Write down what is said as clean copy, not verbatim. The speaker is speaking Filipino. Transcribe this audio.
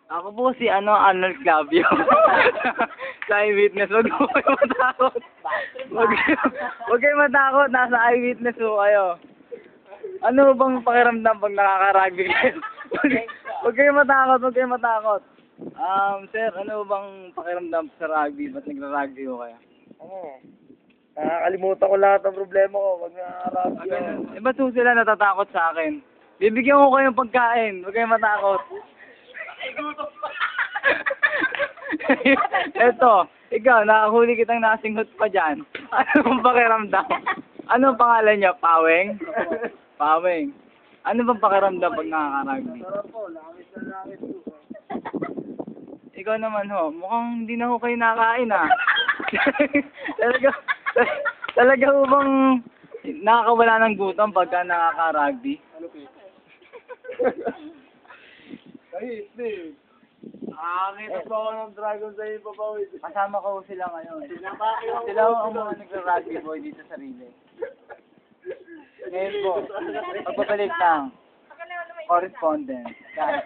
Ako po si Arnold Clavio. Sa eyewitness, huwag po kayo matakot. Huwag kayo matakot, nasa eyewitness po kayo. Ano bang pakiramdam pag nakaka-rugby kayo? Huwag kayo matakot, huwag kayo matakot. Sir, ano bang pakiramdam sa rugby? Ba't nagra-rugby ko kayo? Nakakalimutan ko lahat ng problema ko pag nakaka-rugby ako. Eh, ba't po sila natatakot sa akin? Bibigyan ko kayo ng pagkain, huwag kayo matakot. Eto, ikaw, nakahuli kitang nasinghot pa dyan. Ano bang pakiramdam? Ano pangalan niya? Paweng? Paweng. Ano bang pakiramdam pag nakaka-rugby? Sarap po, langit na langit po. Ikaw naman ho, mukhang hindi na ho kayo nakain talaga ho bang nakakawala ng gutom pagka nakaka-rugby? Ano po? Ay, Steve. Nakakita pa ako ng dragon sa iyo, papawid. Kasama ko sila ngayon. Sila ho ang mga nagra-rugby boy dito sa relay. Ngayon po, pagbabalik ng correspondent. Cut.